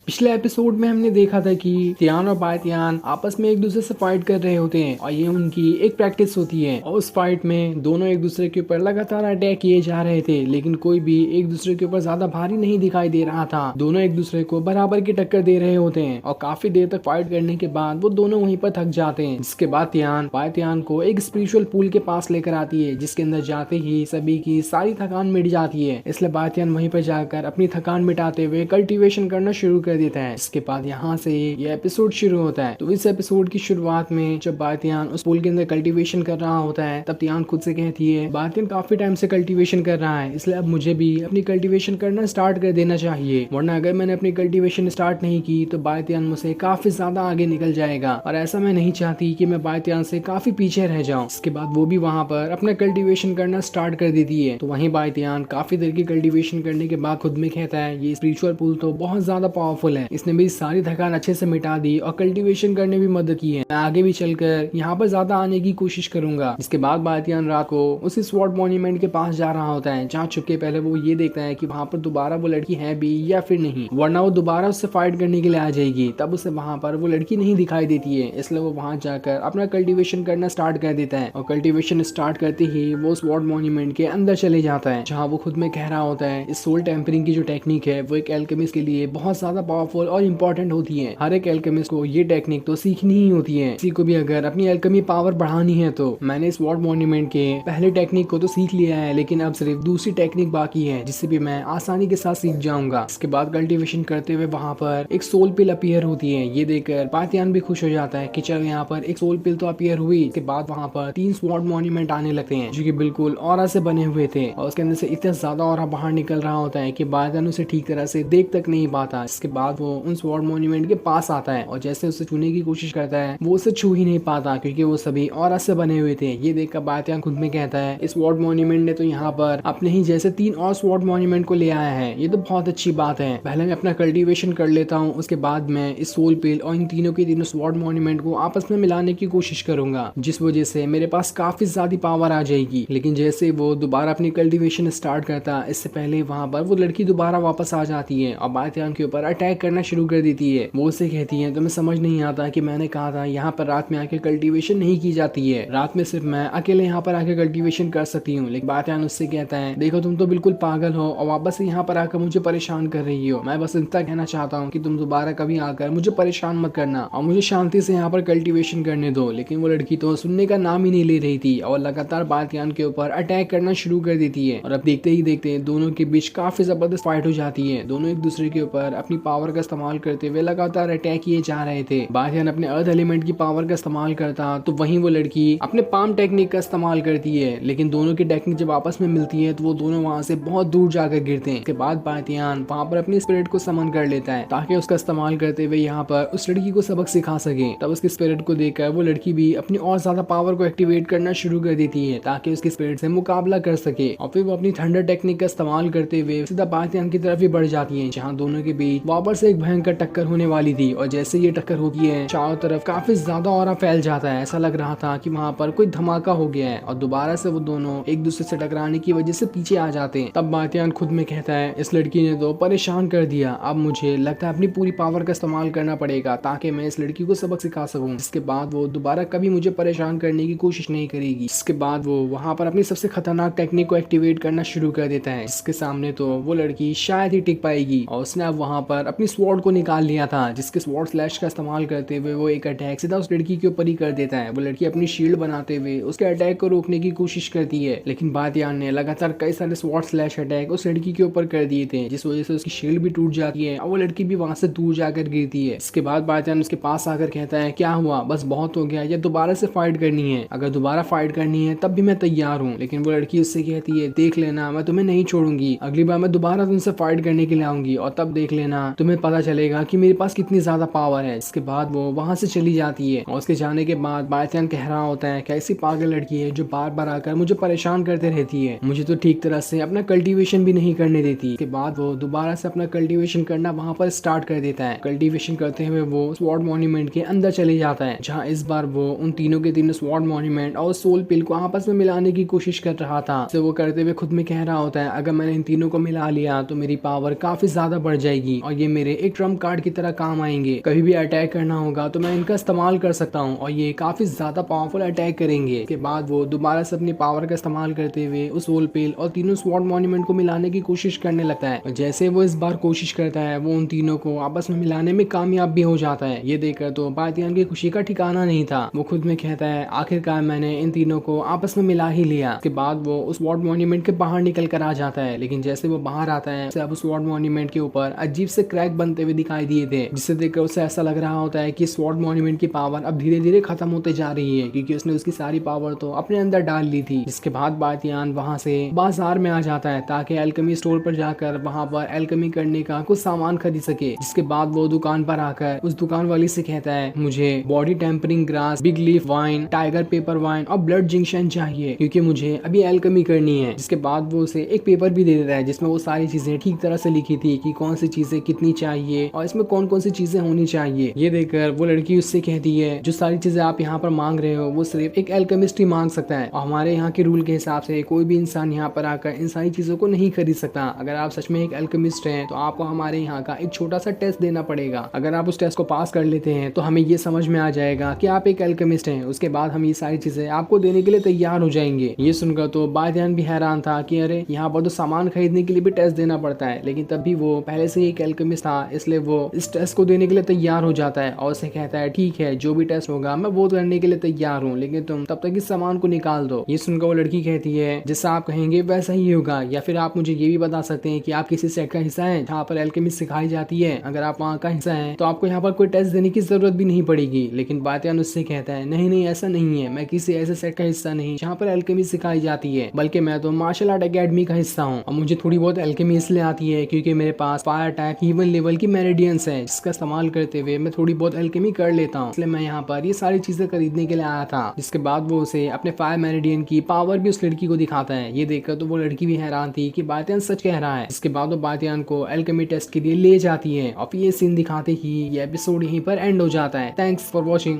पिछले एपिसोड में हमने देखा था कि तियान और बायतियान आपस में एक दूसरे से फाइट कर रहे होते हैं और ये उनकी एक प्रैक्टिस होती है और उस फाइट में दोनों एक दूसरे के ऊपर लगातार अटैक किए जा रहे थे, लेकिन कोई भी एक दूसरे के ऊपर ज्यादा भारी नहीं दिखाई दे रहा था। दोनों एक दूसरे को बराबर की टक्कर दे रहे होते हैं और काफी देर तक फाइट करने के बाद वो दोनों वहीं पर थक जाते हैं। जिसके बाद तियान बायतियान को एक स्पिरिचुअल पूल के पास लेकर आती है, जिसके अंदर जाते ही सभी की सारी थकान मिट जाती है। इसलिए बायतियान वहीं पर जाकर अपनी थकान मिटाते हुए कल्टीवेशन करना शुरू कर देता है। इसके बाद यहाँ से ये एपिसोड शुरू होता है। तो इस एपिसोड की शुरुआत में जब बायतियान उस पूल के अंदर कल्टीवेशन कर रहा होता है, तब तियान खुद से कहती है बायतियान काफी टाइम से कल्टीवेशन कर रहा है, इसलिए अब मुझे भी अपनी कल्टीवेशन करना स्टार्ट कर देना चाहिए, वरना अगर मैंने अपनी कल्टीवेशन स्टार्ट नहीं की तो बायतियान मुझसे काफी ज्यादा आगे निकल जाएगा और ऐसा मैं नहीं चाहती कि मैं बायतियान से काफी पीछे रह जाऊं। इसके बाद वो भी वहाँ पर अपना कल्टीवेशन करना स्टार्ट कर देती है। तो वहीं बायतियान काफी देर की कल्टीवेशन करने के बाद खुद में कहता है ये स्पिरिचुअल पूल तो बहुत ज्यादा पावरफुल है, इसने मेरी सारी थकान अच्छे से मिटा दी और कल्टीवेशन करने भी मदद की है। मैं आगे भी चलकर यहाँ पर ज्यादा आने की कोशिश करूंगा। इसके बाद बायतियान रात को उसी स्वॉर्ड मॉन्यूमेंट के पास जा रहा होता है, जहाँ छुप के पहले वो ये देखता है कि वहाँ पर दोबारा वो लड़की है भी या फिर नहीं, वरना वो दोबारा उससे फाइट करने के लिए आ जाएगी। तब उसे वहाँ पर वो लड़की नहीं दिखाई देती है, इसलिए वो वहाँ जाकर अपना कल्टीवेशन करना स्टार्ट कर देता है और कल्टीवेशन स्टार्ट करते ही वो स्वॉर्ड मॉन्यूमेंट के अंदर चले जाता है, जहाँ वो खुद में कह रहा होता है इस सोल टेम्परिंग की जो टेक्निक है वो एक एल्केमिस्ट के लिए बहुत ज्यादा पावरफुल और इम्पोर्टेंट होती है। हर एक एल्केमिस्ट को ये टेक्निक तो सीखनी ही होती है। किसी को भी अगर अपनी एल्केमी पावर बढ़ानी है तो मैंने इस स्वॉर्ड मॉन्यूमेंट के पहले टेक्निक को तो सीख लिया है, लेकिन अब सिर्फ दूसरी टेक्निक बाकी है जिससे भी मैं आसानी के साथ सीख जाऊंगा। इसके बाद कल्टीवेशन करते हुए वहाँ पर एक सोल पिल अपीयर होती है। ये देखकर बायतियान भी खुश हो जाता है कि चल यहाँ पर एक सोल पिल तो अपीयर हुई। इसके बाद वहाँ पर 3 स्वॉर्ड मॉन्यूमेंट आने लगते हैं जो कि बिल्कुल ऑरा से बने हुए थे और उसके अंदर से इतना ज्यादा ऑरा बाहर निकल रहा होता है कि बायतियान उसे ठीक तरह से देख तक नहीं पाता। इसके बाद वो उन स्वॉर्ड मॉन्यूमेंट के पास आता है और जैसे उसे छूने की कोशिश करता है वो उसे छू ही नहीं पाता, क्योंकि वो सभी ऑरा से बने हुए थे। ये देखकर बायतियान खुद में कहता है इस स्वॉर्ड मॉन्यूमेंट ने तो यहाँ पर अपने ही जैसे 3 और स्वॉर्ड मॉन्यूमेंट को ले आया है, ये तो बहुत अच्छी बात है। पहले मैं अपना कल्टीवेशन कर लेता हूँ, उसके बाद मैं इस सोल पिल और इन तीनों के तीनों स्वॉर्ड मॉन्यूमेंट को आपस में मिलाने की कोशिश करूंगा, जिस वजह से मेरे पास काफी ज्यादा पावर आ जाएगी। लेकिन जैसे वो दोबारा अपनी कल्टीवेशन स्टार्ट करता, इससे पहले वहाँ पर वो लड़की दोबारा वापस आ जाती है और बायतियान के ऊपर अटैक करना शुरू कर देती है। वो उसे कहती है तुम्हें समझ नहीं आता कि मैंने कहा था यहाँ पर रात में आके कल्टीवेशन नहीं की जाती है, रात में सिर्फ मैं अकेले यहाँ पर आके कल्टीवेशन कर सकती हूँ। लेकिन बायतियान उससे कहता है देखो तुम तो बिल्कुल पागल हो और वापस से यहाँ पर आकर मुझे परेशान कर रही हो। मैं बस इतना कहना चाहता हूँ कि तुम दोबारा कभी आकर मुझे परेशान मत करना और मुझे शांति से यहाँ पर कल्टीवेशन करने दो। लेकिन वो लड़की तो सुनने का नाम ही नहीं ले रही थी और लगातार बायतियान के ऊपर अटैक करना शुरू कर देती है। और अब देखते ही देखते दोनों के बीच काफी जबरदस्त फाइट हो जाती है। दोनों एक दूसरे के ऊपर अपनी पावर का इस्तेमाल करते हुए लगातार अटैक किए जा रहे थे। बायतियान अपने अर्थ एलिमेंट की पावर का इस्तेमाल करता तो वहीं वो लड़की अपने पाम टेक्निक का इस्तेमाल करती है, लेकिन दोनों की टेक्निक जब आपस में मिलती है तो वो दोनों वहाँ से बहुत दूर जाकर गिरते हैं। इसके बाद बायतियान वहाँ पर अपनी स्पिरिट को समन कर लेता है ताकि उसका इस्तेमाल करते हुए यहाँ पर उस लड़की को सबक सिखा सके। तब उसकी स्पिरिट को देखकर वो लड़की भी अपनी और ज्यादा पावर को एक्टिवेट करना शुरू कर देती है ताकि उसकी स्पिरिट से मुकाबला कर सके और फिर वो अपनी थंडर टेक्निक का इस्तेमाल करते हुए सीधा बायतियान की तरफ ही बढ़ जाती है, जहाँ दोनों के बीच वापस से एक भयंकर टक्कर होने वाली थी। और जैसे ये टक्कर होती है चारों तरफ काफी ज्यादा ऑरा फैल जाता है, ऐसा लग रहा था कि वहाँ पर कोई धमाका हो गया है और दोबारा से वो दोनों एक दूसरे से टकराने की वजह से पीछे आ जाते हैं। तब बायतियान खुद में कहता है इस लड़की ने तो परेशान कर दिया, अब मुझे लगता है अपनी पूरी पावर का इस्तेमाल करना पड़ेगा ताकि मैं इस लड़की को सबक सिखा सकूं। इसके बाद वो दोबारा कभी मुझे परेशान करने की कोशिश नहीं करेगी। इसके बाद वो वहाँ पर अपनी सबसे खतरनाक टेक्निक को एक्टिवेट करना शुरू कर देता है, जिसके सामने तो वो लड़की शायद ही टिक पाएगी। और उसने अब वहाँ पर अपनी स्वॉर्ड को निकाल लिया था, जिसके स्वॉर्ड स्लैश का इस्तेमाल करते हुए वो एक अटैक सीधा उस लड़की के ऊपर ही कर देता है। वो लड़की अपनी शील्ड बनाते हुए उसके अटैक को रोकने की कोशिश करती है, लेकिन बायतियान ने लगातार कई सारे स्वॉर्ड स्लैश अटैक उस लड़की के ऊपर कर दिए थे, जिस वजह से उसकी शील्ड भी टूट जाती है और वो लड़की भी वहां से दूर जाकर गिरती है। इसके बाद बायतियान उसके पास आकर कहता है क्या हुआ, बस बहुत हो गया या दोबारा से फाइट करनी है? अगर दोबारा फाइट करनी है तब भी मैं तैयार हूँ। लेकिन वो लड़की उससे कहती है देख लेना मैं तुम्हें नहीं छोड़ूंगी, अगली बार मैं दोबारा तुमसे फाइट करने के लिए आऊंगी और तब देख लेना तुम्हें पता चलेगा कि मेरे पास कितनी ज्यादा पावर है। इसके बाद वो वहां से चली जाती है और उसके जाने के बाद बायतियान कह रहा होता है कैसी पागल लड़की है जो बार बार आकर मुझे परेशान करते रहती है, मुझे तो ठीक तरह से अपना कल्टीवेशन भी नहीं करने देती। इसके बाद वो दोबारा से अपना कल्टीवेशन करना वहां पर स्टार्ट कर देता है। कल्टीवेशन करते हुए वो स्वॉर्ड मॉन्यूमेंट के अंदर चले जाता है, जहाँ इस बार वो उन तीनों के तीनों स्वॉर्ड मॉन्यूमेंट और सोल पिल को आपस में मिलाने की कोशिश कर रहा था। तो वो करते हुए खुद में कह रहा होता है अगर मैंने इन तीनों को मिला लिया तो मेरी पावर काफी ज्यादा बढ़ जाएगी और ये मेरे एक ट्रम्प कार्ड की तरह काम आएंगे। कभी भी अटैक करना होगा तो मैं इनका इस्तेमाल कर सकता हूँ और ये काफी ज्यादा पावरफुल अटैक करेंगे। इसके बाद वो दोबारा से अपनी पावर का इस्तेमाल करते हुए उस वोल पेल और तीनों स्वॉर्ड मॉन्यूमेंट को मिलाने की कोशिश करने लगता है। और जैसे वो इस बार कोशिश करता है वो उन तीनों को आपस में मिलाने में कामयाब भी हो जाता है। ये देखकर तो बातियान की खुशी का ठिकाना नहीं था। वो खुद में कहता है आखिरकार मैंने इन तीनों को आपस में मिला ही लिया। उसके बाद वो उस स्वॉर्ड मॉन्यूमेंट के बाहर निकल कर आ जाता है, लेकिन जैसे वो बाहर आता है अब उस स्वॉर्ड मॉन्यूमेंट के ऊपर अजीब से क्रैक बनते हुए दिखाई दिए थे, जिसे देखकर उसे ऐसा लग रहा होता है कि स्वॉर्ड मॉन्यूमेंट की पावर अब धीरे धीरे खत्म होते जा रही है, क्योंकि उसने उसकी सारी पावर तो अपने अंदर डाल ली थी। जिसके बाद बातियान वहां से बाजार में आ जाता है ताकि एल्केमी स्टोर पर जाकर वहां पर एल्केमी करने का कुछ सामान खरीद सके। जिसके बाद वो दुकान पर आकर उस दुकान वाली से कहता है मुझे body tempering grass, big leaf vine, tiger pepper vine और ब्लड जिंक्शन चाहिए, क्योंकि मुझे अभी एल्केमी करनी है। जिसके बाद वो उसे एक पेपर भी दे देता है जिसमें वो सारी चीजें ठीक तरह से लिखी थी कि कौन सी चीजें कितनी चाहिए और इसमें कौन कौन सी चीजें होनी चाहिए। ये देखकर वो लड़की उससे कहती है जो सारी चीजें आप यहाँ पर मांग रहे हो वो सिर्फ एक एल्केमिस्ट ही मांग सकता है, और हमारे यहाँ के रूल के हिसाब से कोई भी इंसान यहाँ पर आकर इन सारी चीजों को नहीं खरीद सकता। अगर आप सच में एक एल्केमिस्ट हैं तो आपको हमारे यहाँ का एक छोटा सा टेस्ट देना पड़ेगा। अगर आप उस टेस्ट को पास कर लेते हैं तो हमें ये समझ में आ जाएगा कि आप एक एल्केमिस्ट हैं। उसके बाद हम ये सारी चीजें आपको देने के लिए तैयार हो जाएंगे। ये सुनकर तो बातियान भी हैरान था कि अरे यहाँ पर तो सामान खरीदने के लिए भी टेस्ट देना पड़ता है, लेकिन तब भी वो पहले से ही एक एल्केमिस्ट था, इसलिए वो इस टेस्ट को देने के लिए तैयार हो जाता है और उसे कहता है ठीक है जो भी टेस्ट होगा मैं वो करने के लिए तैयार हूँ, लेकिन तुम तब तक इस सामान को निकाल दो। ये सुनकर वो लड़की कहती है जैसा आप कहेंगे वैसा ही होगा, या फिर आप मुझे ये भी बता सकते हैं कि आप किसी सेट का हिस्सा हैं जहाँ पर एल्केमी सिखाई जाती है। अगर आप वहाँ का हिस्सा हैं तो आपको यहाँ पर कोई टेस्ट देने की जरूरत भी नहीं पड़ेगी। लेकिन बातियान उससे कहता है नहीं नहीं ऐसा नहीं है, मैं किसी ऐसे सेट का हिस्सा नहीं जहाँ पर एल्केमी सिखाई जाती है, बल्कि मैं तो मार्शल आर्ट अकेडमी का हिस्सा हूँ और मुझे थोड़ी बहुत एल्केमी इसलिए आती है क्योंकि मेरे पास फायर अटैक इवन लेवल की मेरिडियंस है जिसका इस्तेमाल करते हुए मैं थोड़ी बहुत एल्केमी कर लेता हूँ, इसलिए मैं यहाँ पर ये सारी चीजें खरीदने के लिए आया था। जिसके बाद वो उसे अपने फायर मेरिडियन की पावर भी उस लड़की को दिखाता है। ये देखकर तो वो लड़की भी हैरान थी कि बातियान सच कह रहा है। इसके बाद वो बातियान को एल्केमी टेस्ट के लिए ले जाती है और ये सीन दिखाते ही ये एपिसोड यहीं पर एंड हो जाता है। Thanks for watching.